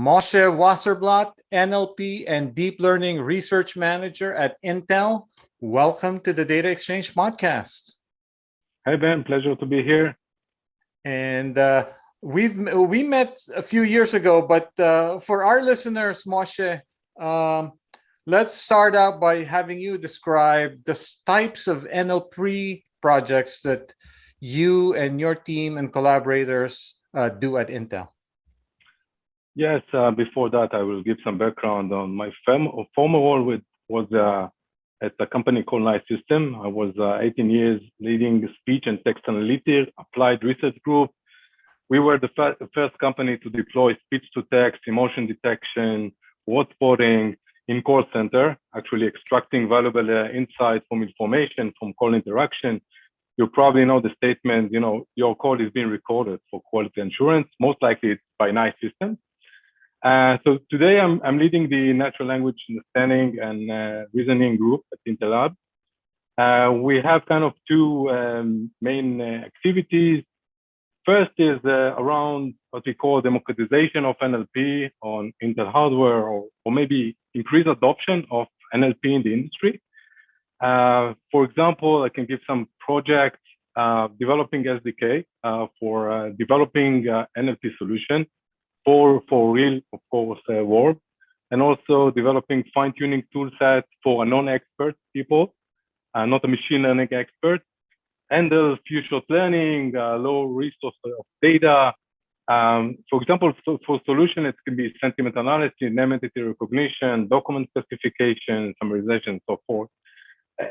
Moshe Wasserblatt, NLP and Deep Learning Research Manager at Intel. Welcome to the Data Exchange Podcast. Hey, Ben, pleasure to be here. And we met a few years ago, but for our listeners, Moshe, let's start out by having you describe the types of NLP projects that you and your team and collaborators do at Intel. Yes, before that, I will give some background on my former role was at a company called Nice System. I was 18 years leading speech and text analytics, applied research group. We were the first company to deploy speech-to-text, emotion detection, word spotting in call center, actually extracting valuable insights from information from call interaction. You probably know the statement, your call is being recorded for quality assurance. Most likely it's by Nice System. So today I'm leading the natural language understanding and reasoning group at Intel Lab. We have kind of two main activities. First is around what we call democratization of NLP on Intel hardware, or maybe increased adoption of NLP in the industry. For example, I can give some projects developing SDK for developing NLP solution for real, of course, world, and also developing fine-tuning tool sets for a non-expert people, not a machine learning expert, handle future learning, low resource of data. For example, for solution, it can be sentiment analysis, name entity recognition, document classification, summarization, and so forth.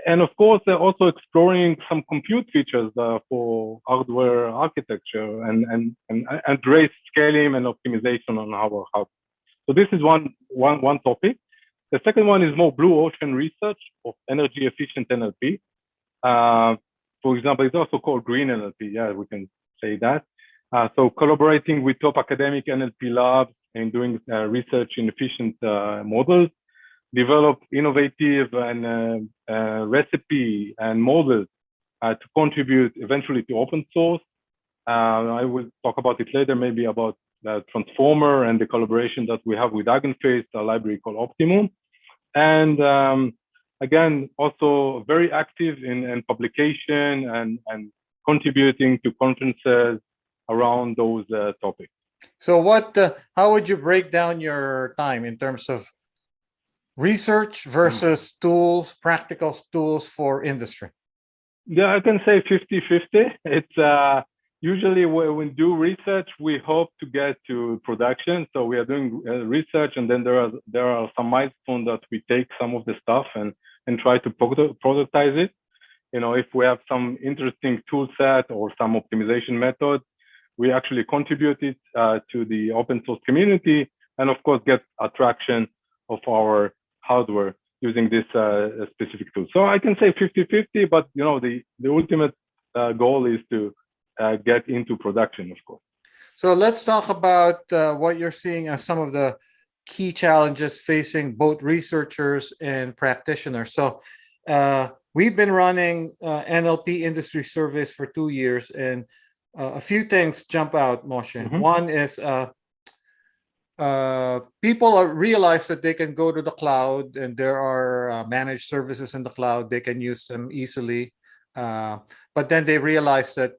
And of course, also exploring some compute features for hardware architecture and address scaling and optimization on our hardware. So this is one topic. The second one is more blue ocean research of energy efficient NLP. For example, it's also called green NLP. Yeah, we can say that. So collaborating with top academic NLP labs and doing research in efficient models, develop innovative and recipe and models to contribute eventually to open source. I will talk about it later, maybe about the transformer and the collaboration that we have with Eigenface, a library called Optimum. And again, also very active in publication and contributing to conferences around those topics. So how would you break down your time in terms of research versus tools, practical tools for industry? Yeah, I can say 50-50. It's usually when we do research, we hope to get to production. So we are doing research, and then there are some milestones that we take some of the stuff and try to productize it. If we have some interesting tool set or some optimization method, we actually contribute it to the open source community, and of course get attraction of our hardware using this specific tool. So I can say 50-50, but the ultimate goal is to get into production, of course. So let's talk about what you're seeing as some of the key challenges facing both researchers and practitioners. So we've been running NLP industry surveys for 2 years, and a few things jump out, Moshe. Mm-hmm. One is people realize that they can go to the cloud and there are managed services in the cloud. They can use them easily. But then they realize that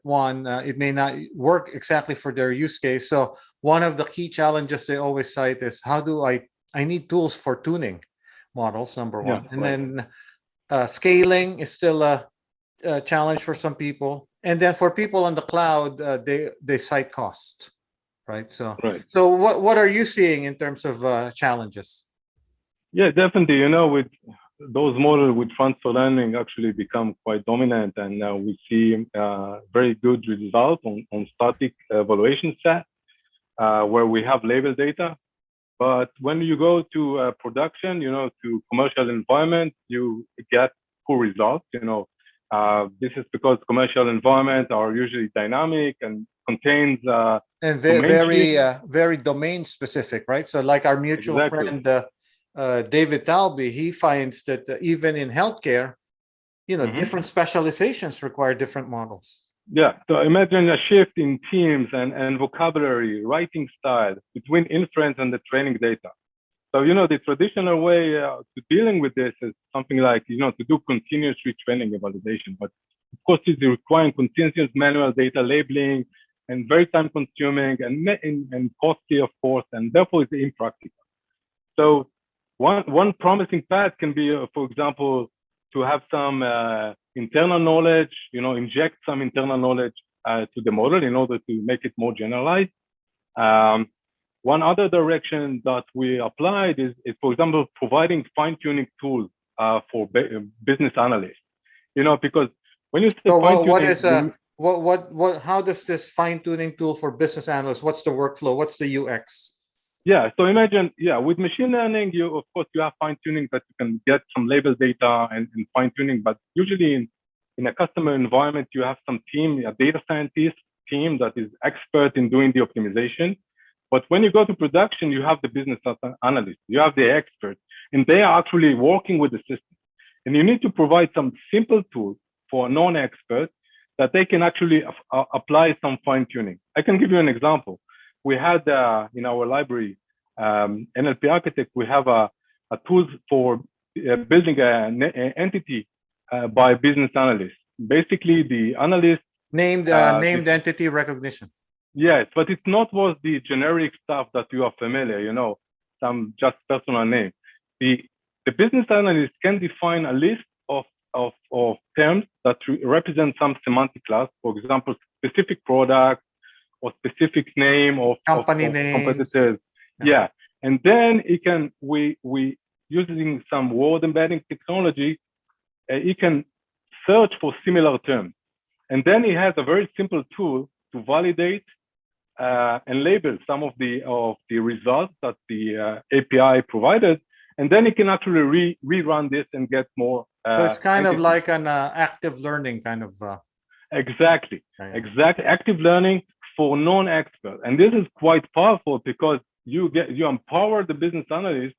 it may not work exactly for their use case. So one of the key challenges they always cite is, how do I need tools for tuning models, number one. Yeah, and right. Then scaling is still a challenge for some people. And then for people on the cloud, they cite cost. Right. So what are you seeing in terms of challenges? Yeah, definitely. With those models with transfer learning actually become quite dominant, and we see very good results on static evaluation set where we have label data. But when you go to production, to commercial environment, you get poor results. This is because commercial environments are usually dynamic and contains and very domain specific, right? So like our mutual friend David Talby, he finds that even in healthcare, different specializations require different models. Yeah, so imagine a shift in themes and vocabulary, writing style between inference and the training data. So, the traditional way to dealing with this is something like, to do continuous retraining and validation. But of course, it's requiring continuous manual data labeling and very time consuming and costly, of course, and therefore it's impractical. So one promising path can be, for example, to have some internal knowledge, inject some internal knowledge to the model in order to make it more generalized. One other direction that we applied is for example, providing fine-tuning tools for business analysts. Because when you say So fine-tuning, how does this fine-tuning tool for business analysts, what's the workflow? What's the UX? yeah, so imagine, with machine learning, of course, you have fine-tuning that you can get some label data and fine-tuning, but usually in a customer environment, you have some team, a data scientist team that is expert in doing the optimization. But when you go to production, you have the business analyst, you have the expert, and they are actually working with the system. And you need to provide some simple tools for a non-expert that they can actually apply some fine-tuning. I can give you an example. We had in our library, NLP Architect, we have a tool for building an entity by business analyst. Basically, the analyst named entity recognition. Yes, but it's not was the generic stuff that you are familiar, some just personal name. The business analyst can define a list of terms that represent some semantic class, for example, specific product or specific name of company of names. competitors. Yeah. And then it can, we using some word embedding technology, it can search for similar terms. And then it has a very simple tool to validate and label some of the results that the API provided, and then it can actually rerun this and get more. So it's kind of like an active learning kind of. Exactly, active learning for non-experts, and this is quite powerful because you empower the business analyst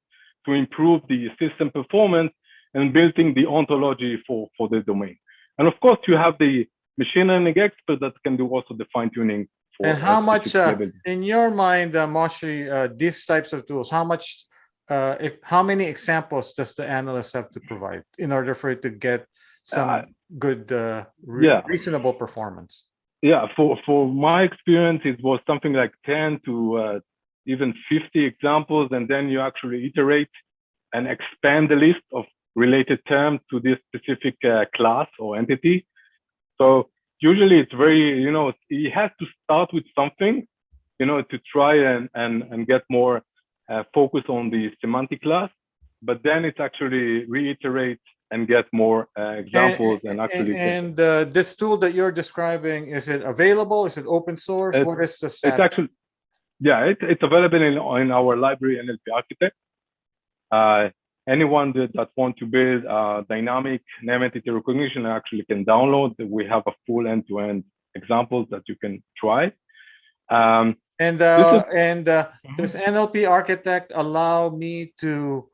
to improve the system performance and building the ontology for the domain. And of course, you have the machine learning expert that can do also the fine-tuning. And how much, in your mind, Moshe, these types of tools, how many examples does the analyst have to provide in order for it to get some good, reasonable performance? Yeah, for my experience, it was something like 10 to even 50 examples, and then you actually iterate and expand the list of related terms to this specific class or entity. So usually it's very, it has to start with something, to try and get more focus on the semantic class, but then it's actually reiterate and get more examples and actually. This tool that you're describing, is it available? Is it open source? What is the status? It's actually, it's available in our library, NLP Architect. Anyone that want to build dynamic name entity recognition actually can download. We have a full end-to-end examples that you can try. Does NLP Architect allow me to,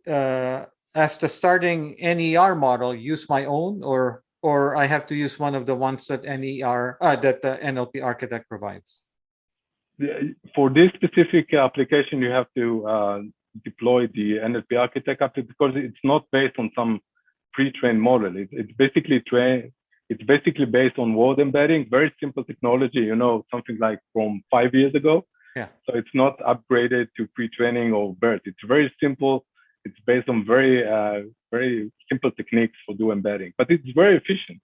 as the starting NER model, use my own, or I have to use one of the ones that that the NLP Architect provides? For this specific application, you have to deploy the NLP Architect because it's not based on some pre-trained model. It's basically based on word embedding, very simple technology, something like from 5 years ago. Yeah. So it's not upgraded to pre-training or BERT. It's very simple. It's based on very, very simple techniques for do embedding, but it's very efficient.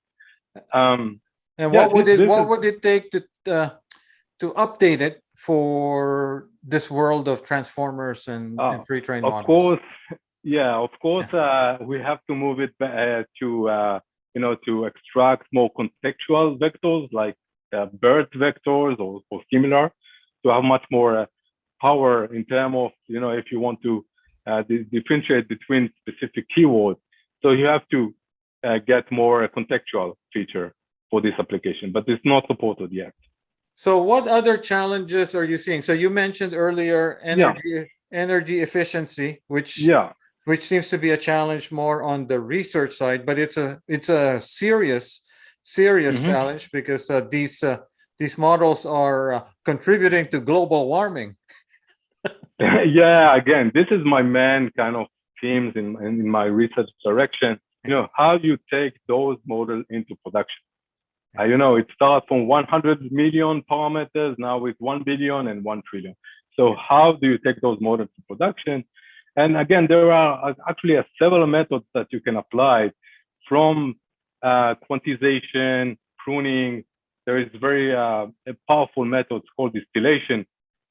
What would it take to update it for this world of transformers and pre-trained models? Of course, we have to move it to extract more contextual vectors like BERT vectors or similar, to have much more power in terms of, if you want to differentiate between specific keywords. So you have to get more contextual feature for this application, but it's not supported yet. So what other challenges are you seeing? So you mentioned earlier energy efficiency, which seems to be a challenge more on the research side, but it's a serious serious challenge because these models are contributing to global warming. Yeah, again, this is my main kind of themes in my research direction. How do you take those models into production? It starts from 100 million parameters, now with 1 billion and 1 trillion. So how do you take those models to production? And again, there are actually several methods that you can apply, from quantization, pruning. There is very powerful methods called distillation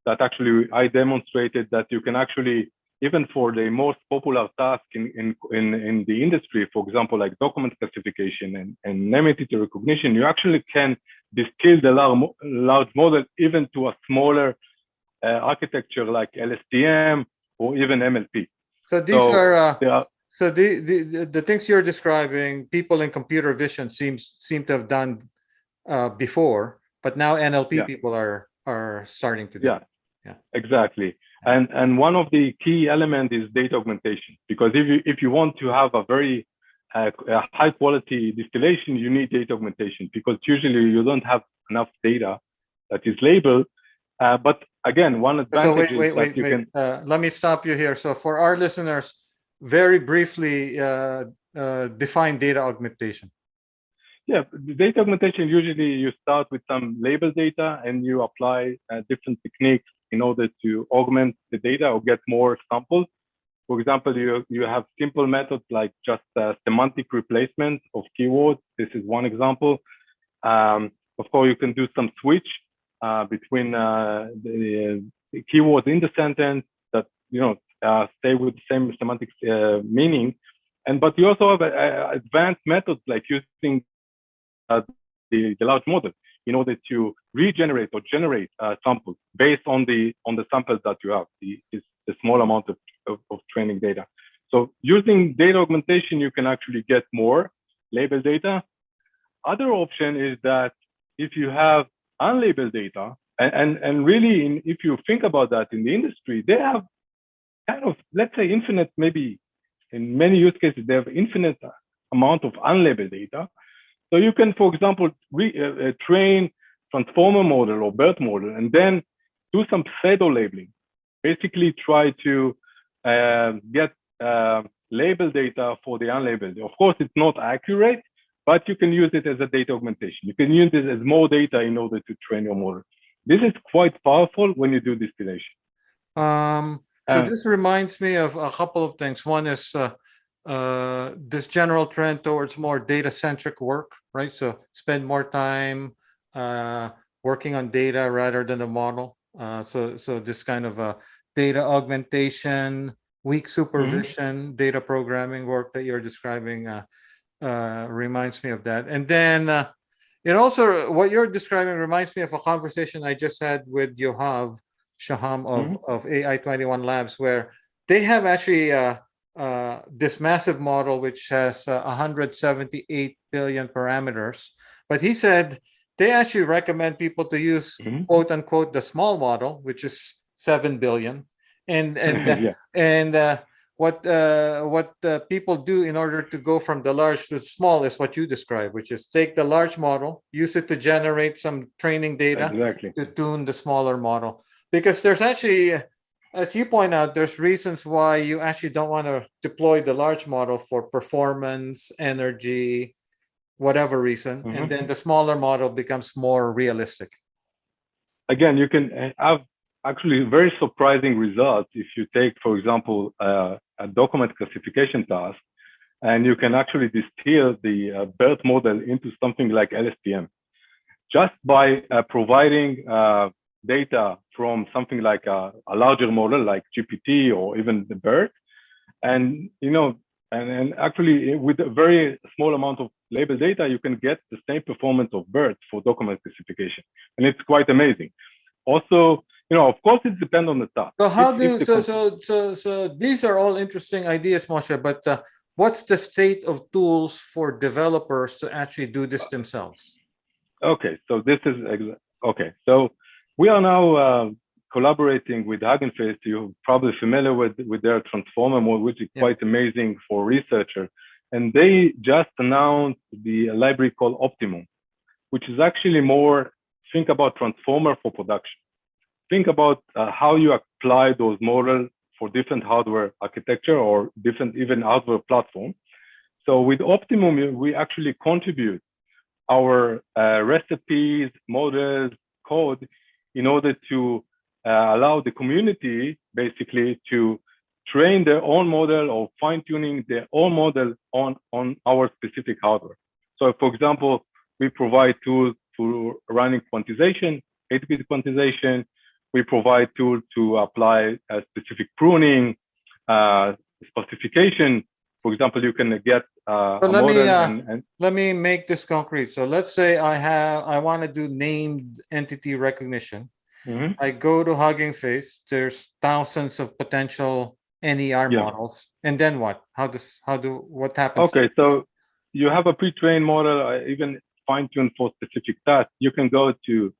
that actually I demonstrated that you can actually, even for the most popular task in the industry, for example, like document classification and name entity recognition, you actually can distill the large model even to a smaller architecture like LSTM or even NLP. So these so the things you're describing, people in computer vision seem to have done before, but now NLP people are starting to do. Yeah, exactly. And one of the key elements is data augmentation, because if you want to have a very high quality distillation, you need data augmentation, because usually you don't have enough data that is labeled. But again, one advantage is that you can. Let me stop you here. So for our listeners, very briefly define data augmentation. Yeah, data augmentation, usually you start with some label data and you apply different techniques in order to augment the data or get more samples. For example, you have simple methods like just semantic replacement of keywords. This is one example. Of course, you can do some switch between the keywords in the sentence that stay with the same semantic meaning. But you also have advanced methods like using the large model in order to regenerate or generate samples based on the samples that you have, the small amount of training data. So using data augmentation, you can actually get more labeled data. Other option is that if you have unlabeled data, and really, if you think about that in the industry, they have kind of, let's say, infinite, maybe in many use cases, they have infinite amount of unlabeled data. So you can, for example, train transformer model or BERT model and then do some pseudo labeling. Basically try to get label data for the unlabeled. Of course, it's not accurate, but you can use it as a data augmentation. You can use it as more data in order to train your model. This is quite powerful when you do distillation. So this reminds me of a couple of things. One is this general trend towards more data-centric work, right? So spend more time working on data rather than the model. So this kind of data augmentation, weak supervision, data programming work that you're describing reminds me of that. And then it also, what you're describing reminds me of a conversation I just had with Yohav Shaham of AI21 Labs, where they have actually this massive model which has 178 billion parameters. But he said they actually recommend people to use quote unquote the small model, which is 7 billion. And what people do in order to go from the large to the small is what you describe, which is take the large model, use it to generate some training data to tune the smaller model. Because there's actually, as you point out, there's reasons why you actually don't want to deploy the large model for performance, energy, whatever reason, and then the smaller model becomes more realistic. Again, you can have actually very surprising results if you take, for example, a document classification task, and you can actually distill the BERT model into something like LSTM, just by providing data from something like a larger model like GPT or even the BERT, and and actually with a very small amount of label data, you can get the same performance of BERT for document classification, and it's quite amazing. Also, of course, it depends on the task. So how so these are all interesting ideas, Moshe, but what's the state of tools for developers to actually do this themselves? Okay, so this is okay. So we are now collaborating with Hugging Face. You're probably familiar with their transformer model, which is quite amazing for researchers. and they just announced the library called Optimum, which is actually more think about transformer for production. Think about how you apply those models for different hardware architecture or different even hardware platform. So with Optimum, we actually contribute our recipes, models, code in order to allow the community basically to train their own model or fine-tuning their own model on our specific hardware. So for example, we provide tools for running quantization, 8-bit quantization. We provide tools to apply a specific pruning, specification. For example, you can get a model let me make this concrete. So let's say I want to do named entity recognition. Mm-hmm. I go to Hugging Face. There's thousands of potential NER models, and then what? What happens? Okay, so you have a pre-trained model, even fine-tuned for specific tasks. You can go to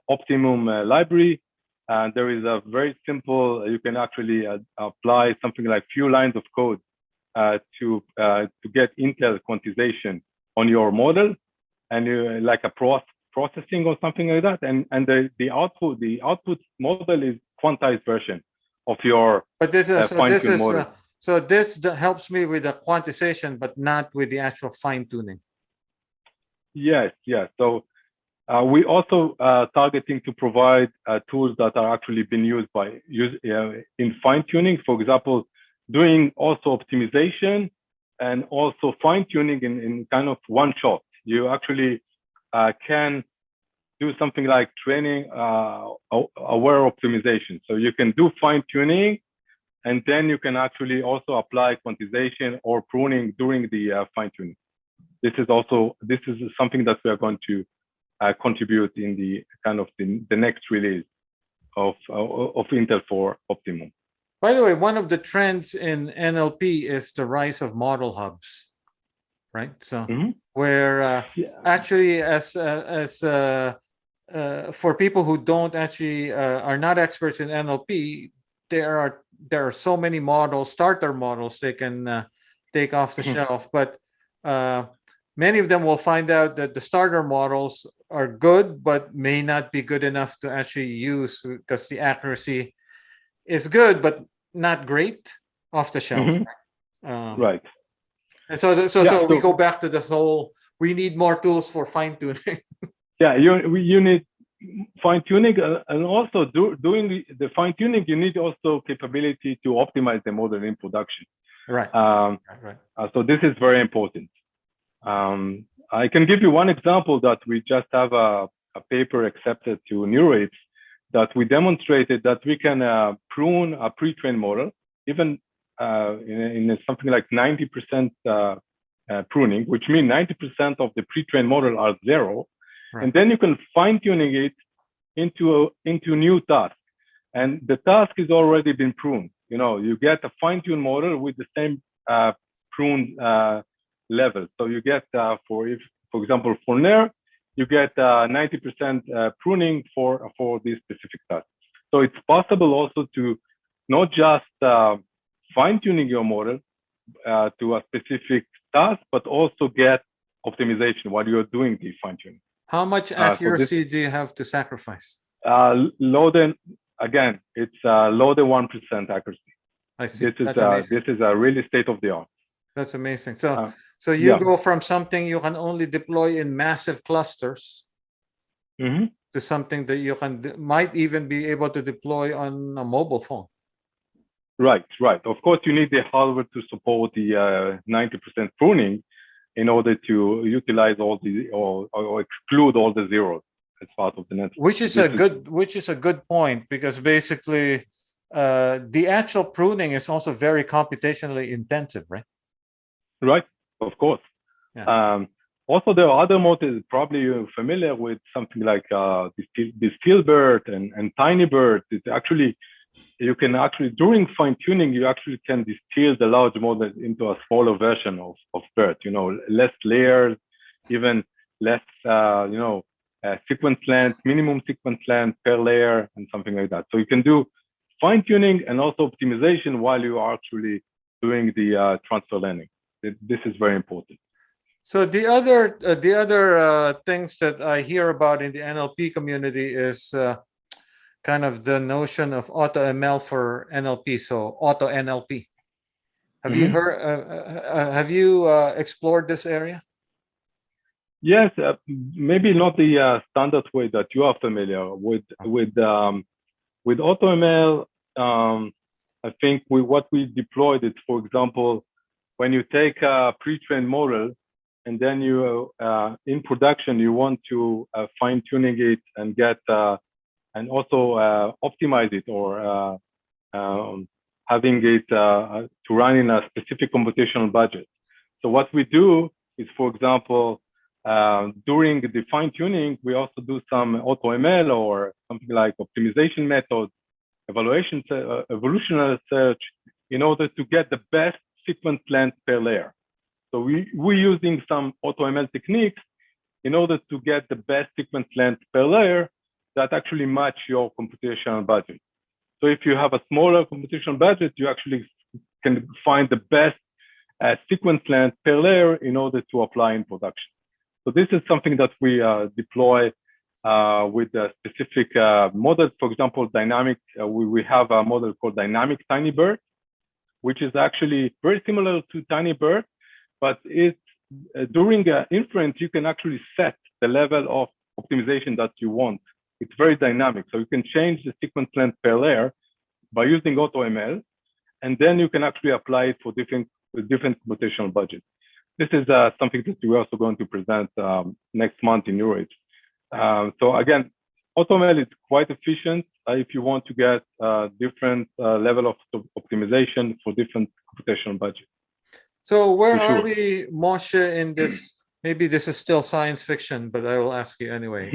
Optimum library, and there is a very simple. You can actually apply something like few lines of code to get Intel quantization on your model, and you like a processing or something like that, and the output model is quantized version of your fine-tuned model. So this helps me with the quantization, but not with the actual fine-tuning. Yes. So we also targeting to provide tools that are actually being used in fine-tuning. For example, doing also optimization and also fine-tuning in kind of one shot. You actually can do something like training aware optimization. So you can do fine-tuning, and then you can actually also apply quantization or pruning during the fine-tuning. This is something that we are going to contribute in the kind of the next release of Intel for Optimum. By the way, one of the trends in NLP is the rise of model hubs, right? So where actually for people who don't actually are not experts in NLP, there are so many models, starter models they can take off the shelf, but many of them will find out that the starter models are good, but may not be good enough to actually use because the accuracy is good, but not great off the shelf. Right. And so we go back to this whole, we need more tools for fine-tuning. You need fine-tuning, and also doing the fine-tuning, you need also capability to optimize the model in production. Right. So this is very important. I can give you one example that we just have a paper accepted to Neurates that we demonstrated that we can prune a pre-trained model, even in something like 90% pruning, which means 90% of the pre-trained model are zero. Right. And then you can fine-tuning it into new task. And the task is already been pruned. You get a fine-tuned model with the same pruned level. So you get, for example, for NER, you get 90% pruning for this specific task. So it's possible also to not just fine-tuning your model to a specific task, but also get optimization while you're doing the fine-tuning. How much accuracy do you have to sacrifice? Low than 1% accuracy. I see. This is a really state of the art. That's amazing. So you go from something you can only deploy in massive clusters to something that you might even be able to deploy on a mobile phone. Right. Of course, you need the hardware to support the 90% pruning in order to utilize all the or exclude all the zeros as part of the network. Which is a good point, because basically the actual pruning is also very computationally intensive, right? Right, of course. Yeah. Also, there are other modes. Probably you're familiar with something like Dilbert and Tinybird. It's actually, you can actually, during fine-tuning, you actually can distill the large model into a smaller version of BERT, less layers, even less, sequence length, minimum sequence length per layer, and something like that. So you can do fine-tuning and also optimization while you are actually doing the transfer learning. This is very important. So the other things that I hear about in the NLP community is kind of the notion of auto ML for NLP. So auto NLP. Have you heard? Have you explored this area? Yes, maybe not the standard way that you are familiar with. With AutoML, I think what we deployed is, for example, when you take a pre-trained model and then you in production you want to fine-tuning it and get and also optimize it or having it to run in a specific computational budget. So what we do is, for example, during the fine-tuning, we also do some AutoML or something like optimization methods, evolutionary search, in order to get the best sequence length per layer. So we're using some AutoML techniques in order to get the best sequence length per layer that actually match your computational budget. So if you have a smaller computational budget, you actually can find the best sequence length per layer in order to apply in production. So this is something that we deploy with a specific model. For example, dynamic, we have a model called dynamic TinyBird, which is actually very similar to TinyBird, but it's during inference, you can actually set the level of optimization that you want. It's very dynamic. So you can change the sequence length per layer by using AutoML, and then you can actually apply it for different computational budgets. This is something that we're also going to present next month in Europe. So again, AutoML is quite efficient if you want to get different level of optimization for different computational budgets. So where are we, Moshe, in this? Maybe this is still science fiction, but I will ask you anyway.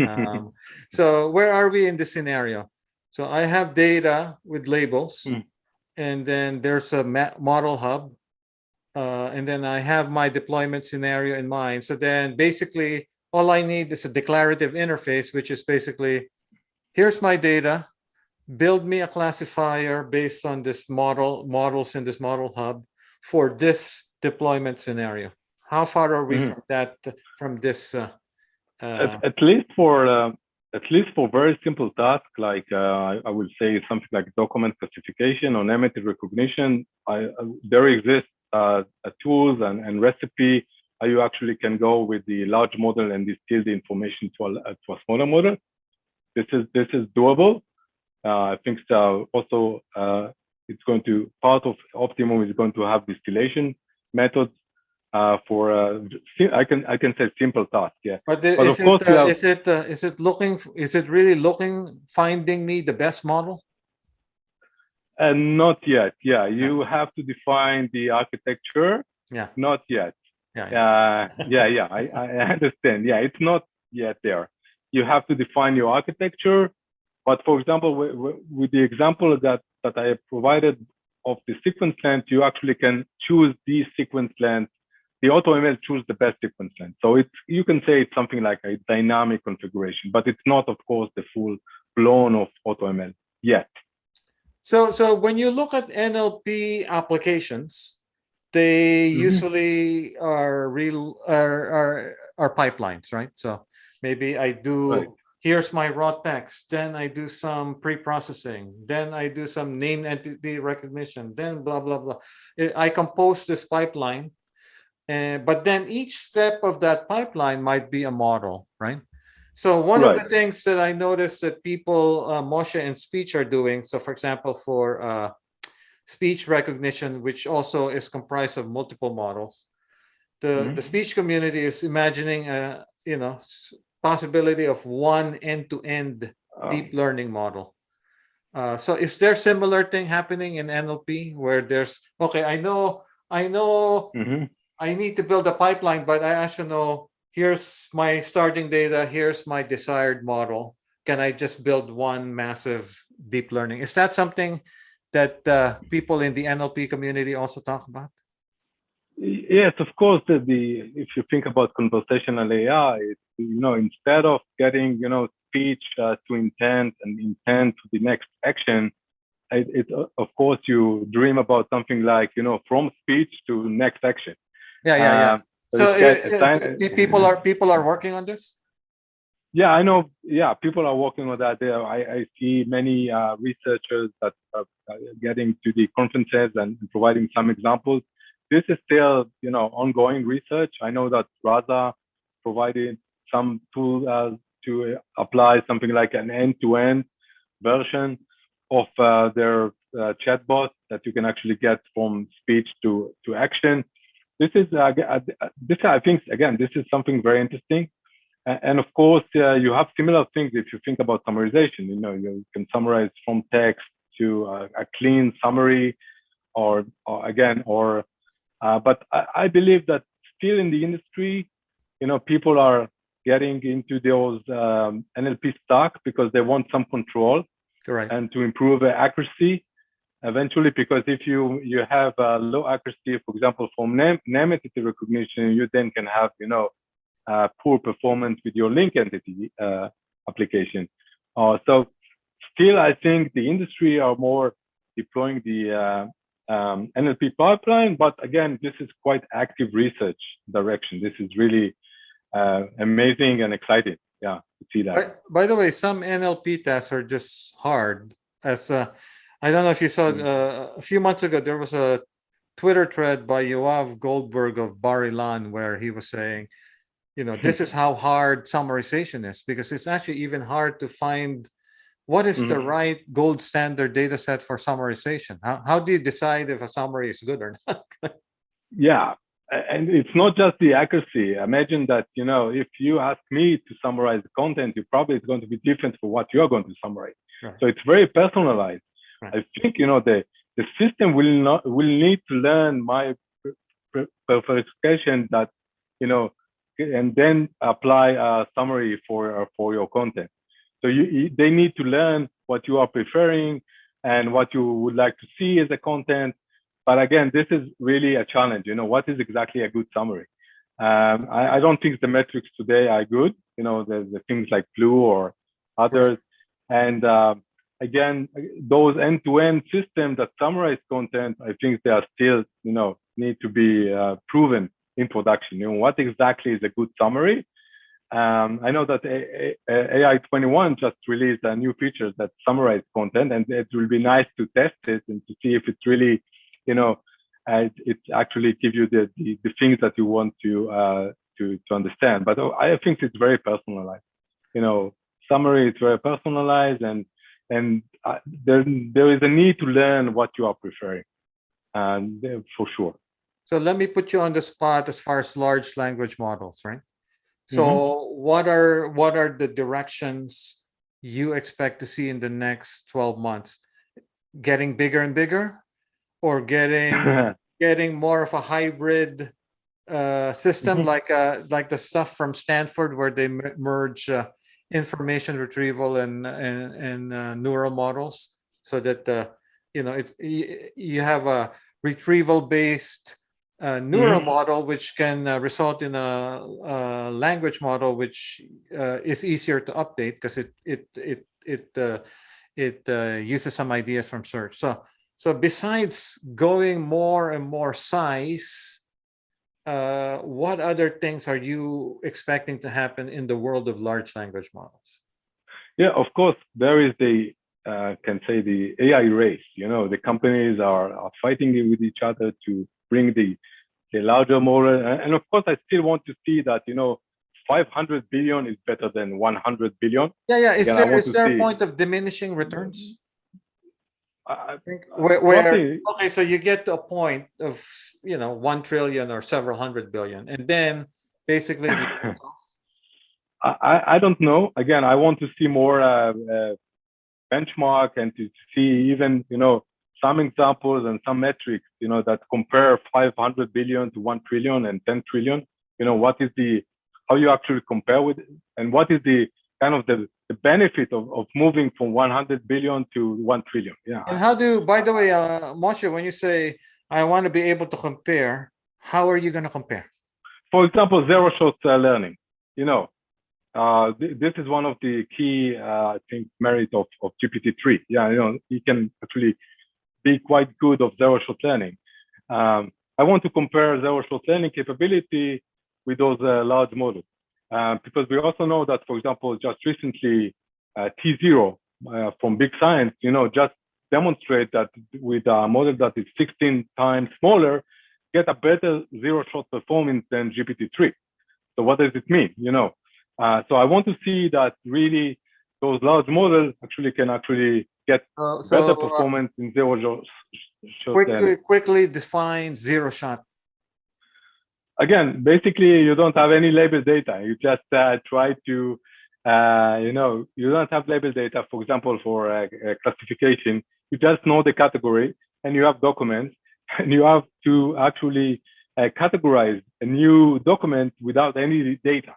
So where are we in this scenario? So I have data with labels, and then there's a model hub, and then I have my deployment scenario in mind. So then basically all I need is a declarative interface, which is basically, here's my data, build me a classifier based on this models in this model hub for this deployment scenario. How far are we from that? From this? At least for very simple tasks, like I would say something like document classification or name entity recognition, there exists tools and recipe how you actually can go with the large model and distill the information to a smaller model. This is doable. I think also it's going to, part of Optimum is going to have distillation methods for I can say simple tasks. Yeah. But is it really finding me the best model? Not yet. Yeah, you have to define the architecture. Yeah. Not yet. Yeah. I understand. Yeah, it's not yet there. You have to define your architecture. But for example, with the example that I have provided of the sequence length, you actually can choose the sequence length. The AutoML choose the best sequence length. So you can say it's something like a dynamic configuration, but it's not, of course, the full blown of AutoML yet. So when you look at NLP applications, they usually are pipelines, right? So maybe I do, here's my raw text, then I do some pre-processing, then I do some name entity recognition, then blah, blah, blah. I compose this pipeline, but then each step of that pipeline might be a model, right? So one of the things that I noticed that people, Moshe and speech are doing, so for example, for speech recognition, which also is comprised of multiple models, the speech community is imagining possibility of one end-to-end deep learning model. So is there similar thing happening in NLP where there's, okay, I know I need to build a pipeline, but I actually know, here's my starting data, here's my desired model. Can I just build one massive deep learning? Is that something that people in the NLP community also talk about? Yes, of course. If you think about conversational AI, instead of getting speech to intent and intent to the next action, of course you dream about something like from speech to next action. Yeah. So So people are working on this. Yeah, I know. Yeah, people are working on that. I see many researchers that are getting to the conferences and providing some examples. This is still, ongoing research. I know that Raza provided some tool to apply something like an end-to-end version of their chatbot that you can actually get from speech to action. This is this, I think, again, this is something very interesting. And of course, you have similar things if you think about summarization. You can summarize from text to a clean summary, but I believe that still in the industry, people are getting into those NLP stack because they want some control. Correct. And to improve accuracy eventually, because if you have low accuracy, for example, from name entity recognition, you then can have, poor performance with your link entity application. So still, I think the industry are more deploying the NLP pipeline, but again, this is quite active research direction. This is really amazing and exciting. Yeah, to see that. By the way, some NLP tests are just hard. As I don't know if you saw a few months ago, there was a Twitter thread by Yoav Goldberg of Bar Ilan where he was saying, this is how hard summarization is, because it's actually even hard to find what is the right gold standard data set for summarization. How do you decide if a summary is good or not? Yeah, and it's not just the accuracy. Imagine that, if you ask me to summarize the content, it's going to be different for what you're going to summarize. Right. So it's very personalized. Right. I think, the system will need to learn my verification that, and then apply a summary for your content. So they need to learn what you are preferring and what you would like to see as a content. But again, this is really a challenge. What is exactly a good summary? I don't think the metrics today are good. The things like Blue or others. And again, those end-to-end systems that summarize content, I think they are still, need to be proven in production. What exactly is a good summary? I know that AI 21 just released a new feature that summarize content, and it will be nice to test it and to see if it's really, it actually gives you the things that you want to understand. But I think it's very personalized. Summary is very personalized, and there is a need to learn what you are preferring, for sure. So let me put you on the spot as far as large language models, right? So what are the directions you expect to see in the next 12 months? Getting bigger and bigger, or getting more of a hybrid system, like the stuff from Stanford where they merge information retrieval and neural models, so that you have a retrieval based neural model which can result in a language model which is easier to update because it uses some ideas from search. So besides going more and more size, what other things are you expecting to happen in the world of large language models? Yeah, of course, there is the the AI race. The companies are fighting with each other to bring the larger model. And of course, I still want to see that, 500 billion is better than 100 billion. Yeah. Is there a point of diminishing returns? I think okay, so you get to a point of 1 trillion or several hundred billion, and then basically I don't know. Again, I want to see more benchmark and to see even some examples and some metrics that compare 500 billion to 1 trillion and 10 trillion. What is how you actually compare with, and what is the kind of the benefit of moving from 100 billion to 1 trillion. Yeah. And by the way, Moshe, when you say I want to be able to compare, how are you going to compare? For example, zero-shot learning. This is one of the key, I think, merit of GPT-3. Yeah, you can actually be quite good of zero-shot learning. I want to compare zero-shot learning capability with those large models. Because we also know that, for example, just recently, T0 from Big Science, just demonstrate that with a model that is 16 times smaller, get a better zero-shot performance than GPT-3. So what does it mean? So I want to see that really those large models can get better performance in zero-shot learning. Quickly define zero-shot. Again, basically, you don't have any label data. You just try to, you don't have label data, for example, for classification. You just know the category and you have documents and you have to actually categorize a new document without any data.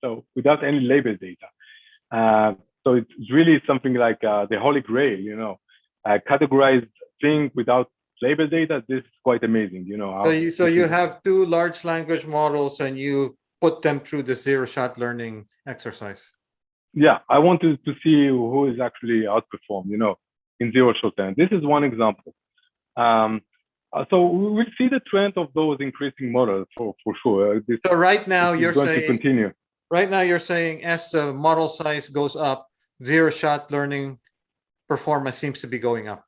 So without any label data. So it's really something like the Holy Grail, categorized thing without label data. This is quite amazing, So you have two large language models and you put them through the zero-shot learning exercise. Yeah, I wanted to see who is actually outperformed, in zero-shot learning. This is one example. So we will see the trend of those increasing models for sure. So right now you're going saying to continue. Right now you're saying as the model size goes up, zero-shot learning performance seems to be going up.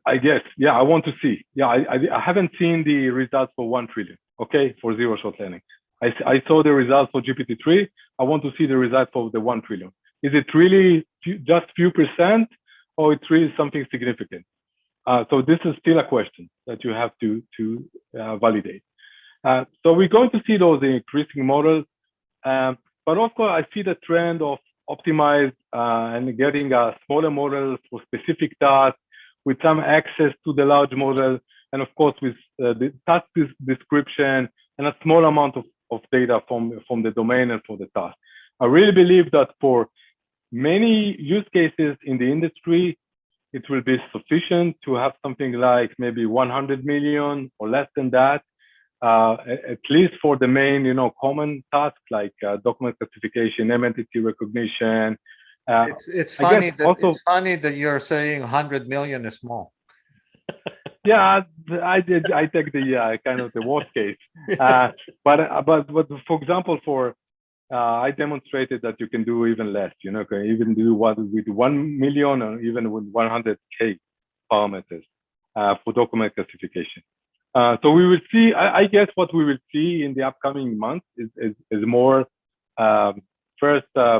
I guess, yeah, I want to see. Yeah, I haven't seen the results for 1 trillion, okay, for zero-shot learning. I saw the results for GPT-3. I want to see the results for the 1 trillion. Is it really just few percent or it's really something significant? So this is still a question that you have to validate. So we're going to see those increasing models. But of course, I see the trend of optimized and getting a smaller model for specific tasks with some access to the large model, and of course with the task description and a small amount of data from the domain and for the task. I really believe that for many use cases in the industry, it will be sufficient to have something like maybe 100 million or less than that, at least for the main, common tasks like document classification, name entity recognition. It's funny that you're saying 100 million is small. Yeah, I take the kind of the worst case. But for example, I demonstrated that you can do even less. Can even do with 1 million or even with 100K parameters for document classification. So we will see. I guess what we will see in the upcoming months is more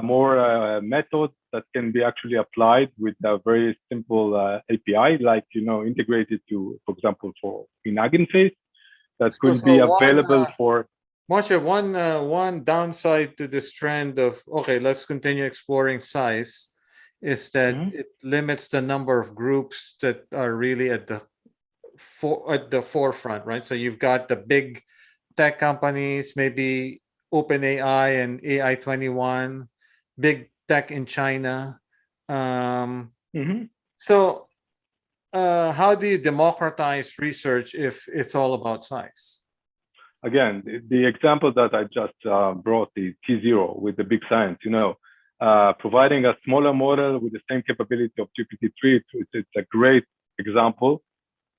more methods that can be actually applied with a very simple API, like integrated to, for example, in Hugging Face, that could be available for. Moshe, one downside to this trend of let's continue exploring size is that it limits the number of groups that are really at the forefront, right? So you've got the big tech companies, maybe OpenAI and AI21, big tech in China. So how do you democratize research if it's all about size? Again, the example that I just brought, the T0 with the Big Science, providing a smaller model with the same capability of GPT-3, it's a great example.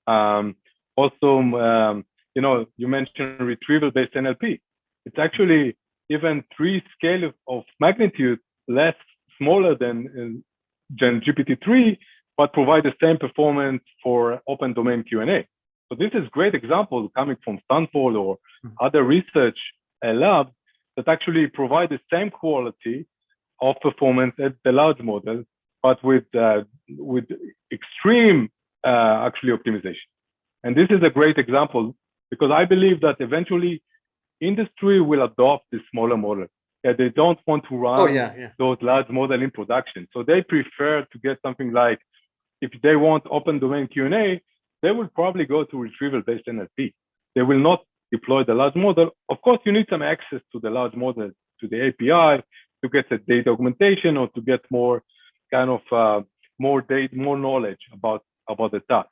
Also, you mentioned retrieval-based NLP. It's actually even 3 scale of magnitude less smaller than GPT-3, but provide the same performance for open domain Q&A. So this is great example coming from Stanford or other research labs that actually provide the same quality of performance as the large model, but with extreme actually optimization. And this is a great example because I believe that eventually industry will adopt the smaller model. They don't want to run those large model in production. So they prefer to get something like, if they want open domain Q&A, they will probably go to retrieval-based NLP. They will not deploy the large model. Of course, you need some access to the large model, to the API, to get the data augmentation or to get more kind of more data, more knowledge about the task.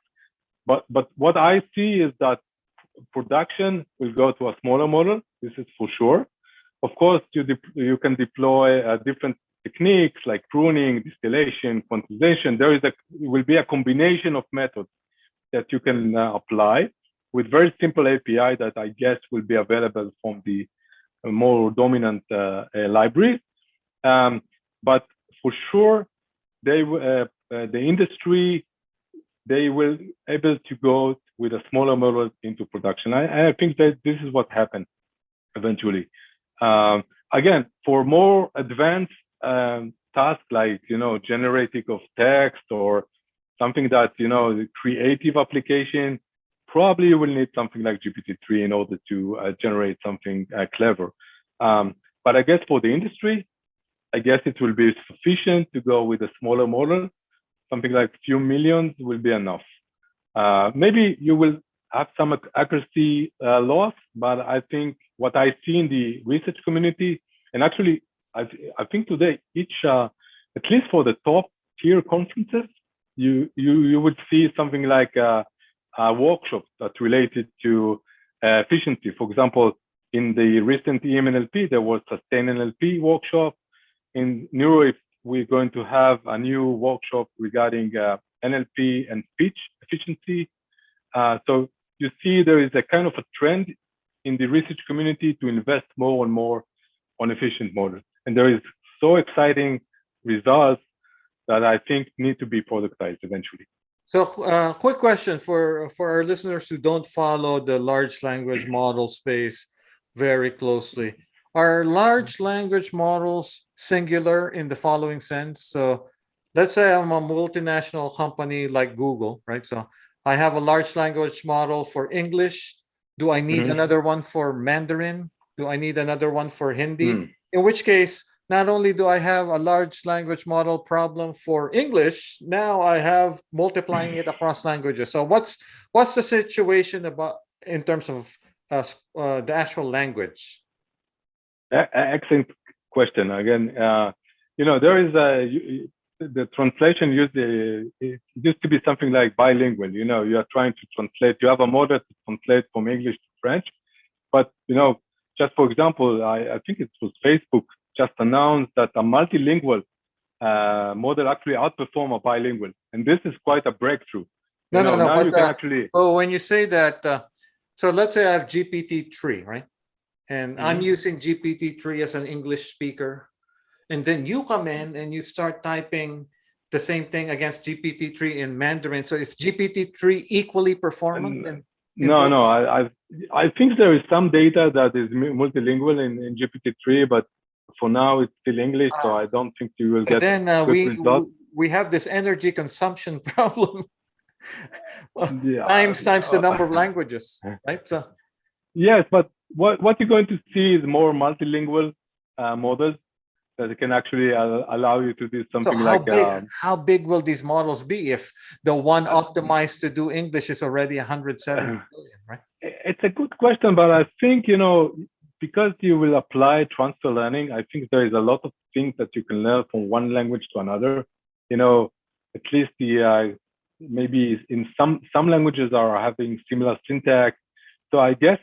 But what I see is that production will go to a smaller model. This is for sure. Of course, you can deploy different techniques like pruning, distillation, quantization. Will be a combination of methods that you can apply. with very simple API that I guess will be available from the more dominant libraries. But for sure, the industry, they will able to go with a smaller model into production. I think that this is what happened eventually. Again, for more advanced tasks like, generating of text or something that, the creative application, probably you will need something like GPT-3 in order to generate something clever. But I guess for the industry, I guess it will be sufficient to go with a smaller model. Something like few millions will be enough. Maybe you will have some accuracy loss, but I think what I see in the research community, and actually, I think today each, at least for the top tier conferences, you would see something like a workshop that's related to efficiency. For example, in the recent EMNLP, there was Sustain NLP workshop. In Neuro, we're going to have a new workshop regarding NLP and speech efficiency. So you see there is a kind of a trend in the research community to invest more and more on efficient models. And there is so exciting results that I think need to be productized eventually. So quick question for our listeners who don't follow the large language model space very closely. Are large language models singular in the following sense? So let's say I'm a multinational company like Google, right? So I have a large language model for English. Do I need another one for Mandarin? Do I need another one for Hindi? In which case, not only do I have a large language model problem for English, now I have multiplying it across languages. So what's the situation about in terms of the actual language? Excellent question. Again, there is the translation it used to be something like bilingual. You are trying to translate. You have a model to translate from English to French, but just for example, I think it was Facebook just announced that a multilingual model actually outperform a bilingual, and this is quite a breakthrough. But you can actually. Oh, when you say that, so let's say I have GPT-3, right? And I'm using GPT-3 as an English speaker. And then you come in and you start typing the same thing against GPT-3 in Mandarin. So is GPT-3 equally performant? No. I think there is some data that is multilingual in GPT-3, but for now it's still English. So I don't think you will get then we have this energy consumption problem. times the number of languages, right? So yes, but what you're going to see is more multilingual models that can actually allow you to do something how big will these models be if the one optimized to do English is already 170 billion, right? It's a good question, but I think, because you will apply transfer learning, I think there is a lot of things that you can learn from one language to another. At least maybe in some languages are having similar syntax. So I guess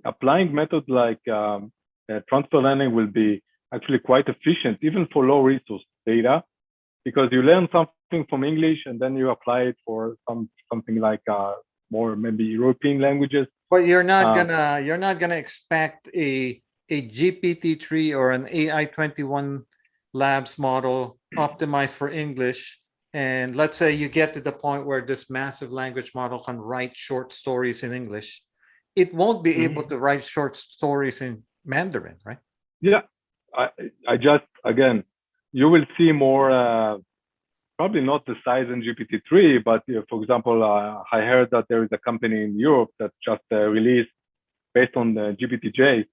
applying methods like transfer learning will be actually quite efficient, even for low resource data, because you learn something from English and then you apply it for something like more maybe European languages. But you're not gonna expect a GPT-3 or an AI-21 Labs model optimized for English. And let's say you get to the point where this massive language model can write short stories in English. It won't be able to write short stories in Mandarin, right? Yeah, I just, again, you will see more, probably not the size in GPT-3, but for example, I heard that there is a company in Europe that just released, based on the GPT-J,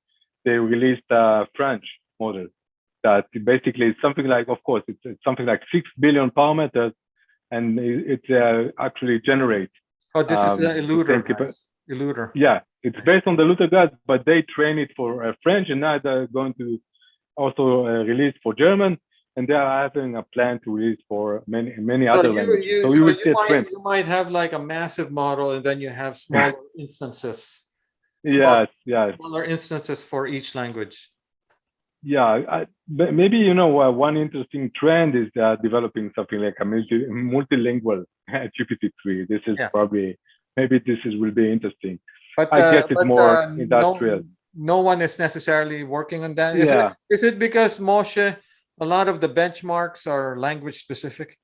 they released a French model that basically is something like, of course, it's something like 6 billion parameters, and it actually generates. Oh, this is the Eluder. Yeah, it's based on the Eluder, but they train it for French, and now they're going to also release for German, and they are having a plan to release for many other languages. So you might have like a massive model, and then you have smaller instances. Smaller instances for each language. Yeah, maybe one interesting trend is developing something like a multilingual GPT-3. This is probably maybe this will be interesting. But I guess it's more industrial. no one is necessarily working on that. Yeah, Is it because Moshe, a lot of the benchmarks are language specific?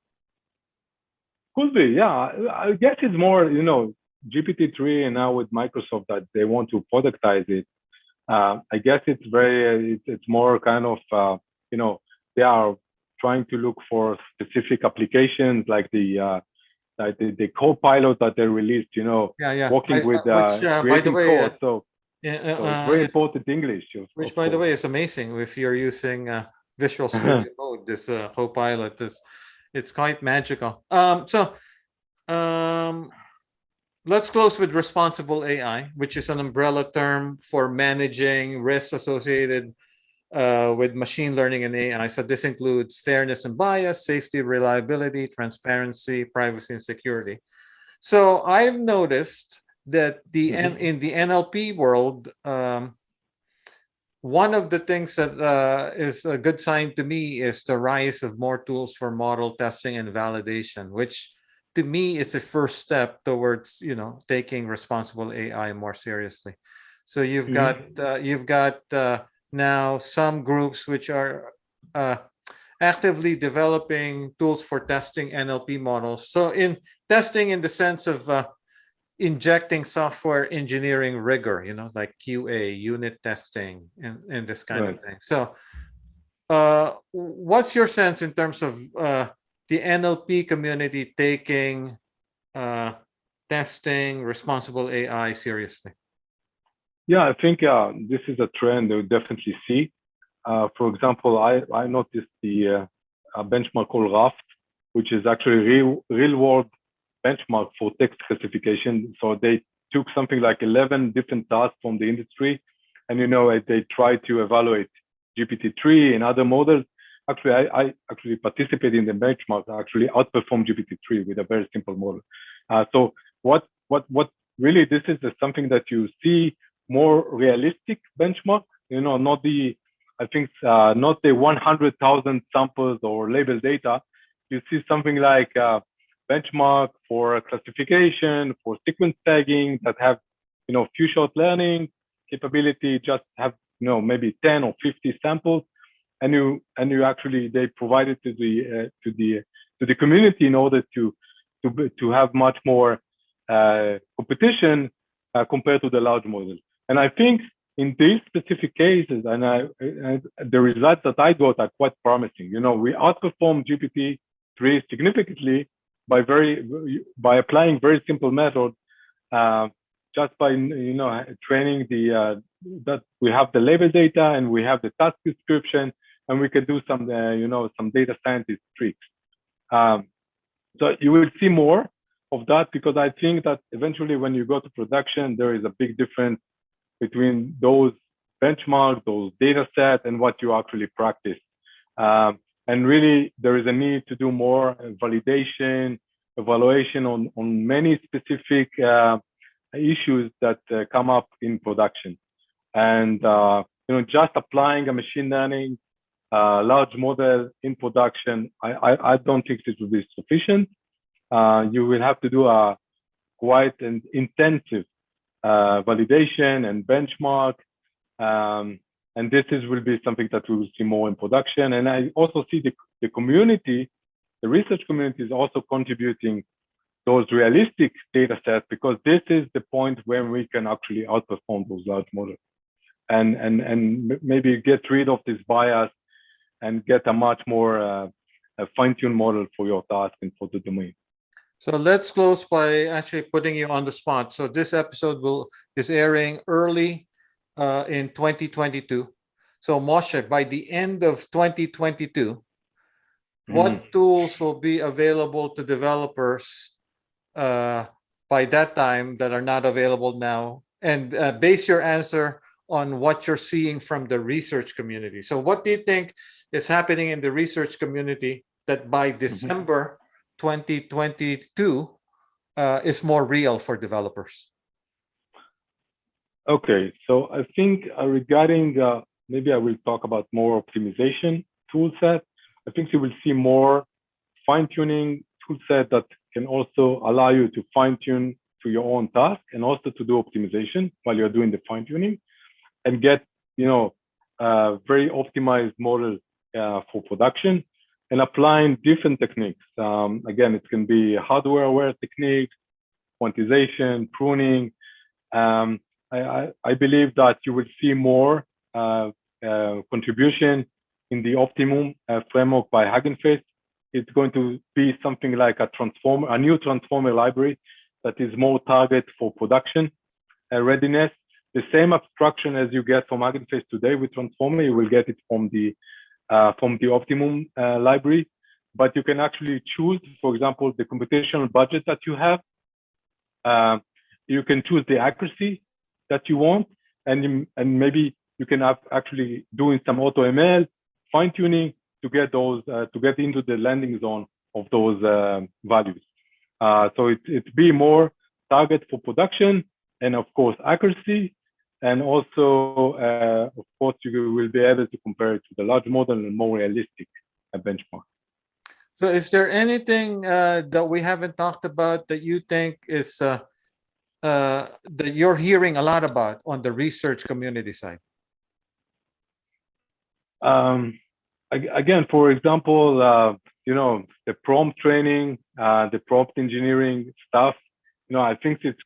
could be. Yeah, I guess it's more, GPT-3 and now with Microsoft that they want to productize it. I guess it's more kind of, they are trying to look for specific applications like the co-pilot that they released, working with Which, by the creating way, code. So it's very important English. Which, by the way, is amazing if you're using Visual Studio Code. This Copilot, it's quite magical. Let's close with responsible AI, which is an umbrella term for managing risks associated with machine learning and AI. So this includes fairness and bias, safety, reliability, transparency, privacy, and security. So I've noticed that in the NLP world, one of the things that is a good sign to me is the rise of more tools for model testing and validation, which to me is a first step towards taking responsible AI more seriously. So you've got now some groups which are actively developing tools for testing NLP models. So in testing in the sense of injecting software engineering rigor, like QA, unit testing, and this kind of thing. So what's your sense in terms of the NLP community taking testing responsible AI seriously? Yeah, I think this is a trend that we definitely see. For example, I noticed the benchmark called Raft, which is actually real world benchmark for text classification. So they took something like 11 different tasks from the industry, and they tried to evaluate GPT-3 and other models. Actually, I actually participated in the benchmark. I actually outperformed GPT-3 with a very simple model. So what really this is something that you see more realistic benchmark. Not the not the 100,000 samples or label data. You see something like benchmark for classification, for sequence tagging that have, few shot learning capability, just have, maybe 10 or 50 samples, and you actually, they provide it to the community in order to have much more competition compared to the large model. And I think in these specific cases, and the results that I got are quite promising. We outperformed GPT-3 significantly by applying very simple methods, just by training that we have the label data and we have the task description, and we can do some some data scientist tricks. So you will see more of that, because I think that eventually when you go to production, there is a big difference between those benchmarks, those data sets, and what you actually practice. And really, there is a need to do more validation, evaluation on many specific issues that come up in production. And just applying a machine learning large model in production, I don't think it will be sufficient. You will have to do a quite an intensive validation and benchmark. And this will be something that we will see more in production. And I also see the community, the research community is also contributing those realistic data sets, because this is the point where we can actually outperform those large models and maybe get rid of this bias and get a much more fine-tuned model for your task and for the domain. So let's close by actually putting you on the spot. So this episode is airing early in 2022. So Moshe, by the end of 2022, what tools will be available to developers by that time that are not available now? And base your answer on what you're seeing from the research community. So what do you think is happening in the research community that by December 2022 is more real for developers? Okay, so I think regarding, maybe I will talk about more optimization tool set. I think you will see more fine-tuning tool set that can also allow you to fine-tune to your own task and also to do optimization while you're doing the fine tuning and get, very optimized model for production and applying different techniques. Again, it can be hardware-aware techniques, quantization, pruning. I believe that you will see more contribution in the optimum framework by Hugging Face. It's going to be something like a new transformer library that is more target for production readiness. The same abstraction as you get from Hugging Face today with transformer, you will get it from the optimum library. But you can actually choose, for example, the computational budget that you have. You can choose the accuracy that you want, and maybe you can actually doing some AutoML fine tuning to get those to get into the landing zone of those values. So it's be more target for production and of course accuracy, and also of course you will be able to compare it to the large model and more realistic benchmark. So is there anything that we haven't talked about that you think is that you're hearing a lot about on the research community side? Again, for example, the prompt training, the prompt engineering stuff, I think it's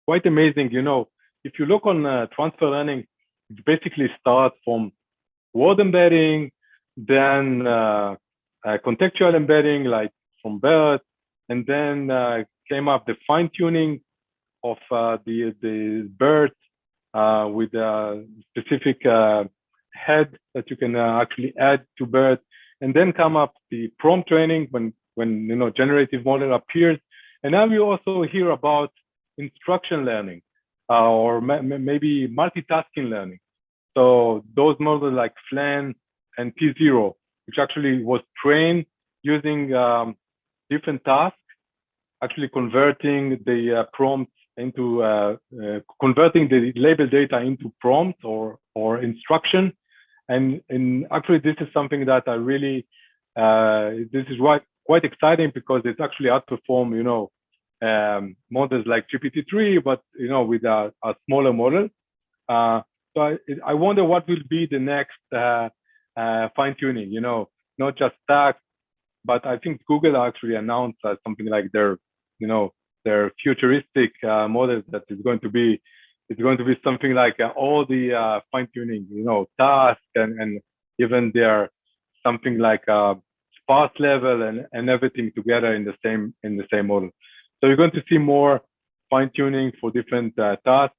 quite amazing. If you look on transfer learning, it basically starts from word embedding, then contextual embedding, like from BERT, and then came up the fine tuning of the BERT with a specific head that you can actually add to BERT, and then come up the prompt training when generative model appears, and now you also hear about instruction learning or maybe multitasking learning. So those models like FLAN and P0, which actually was trained using different tasks, actually converting the prompts into converting the label data into prompts or instruction. And actually, this is something that I really, this is quite exciting because it's actually outperform, models like GPT-3, but, with a smaller model. So I wonder what will be the next fine tuning, not just tags, but I think Google actually announced something like their futuristic models that is going to be, it's going to be something like all the fine tuning, tasks and even their something like sparse level and everything together in the same model. So you're going to see more fine tuning for different tasks.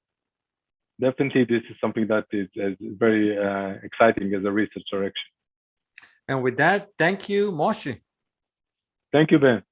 Definitely, this is something that is very exciting as a research direction. And with that, thank you, Moshe. Thank you, Ben.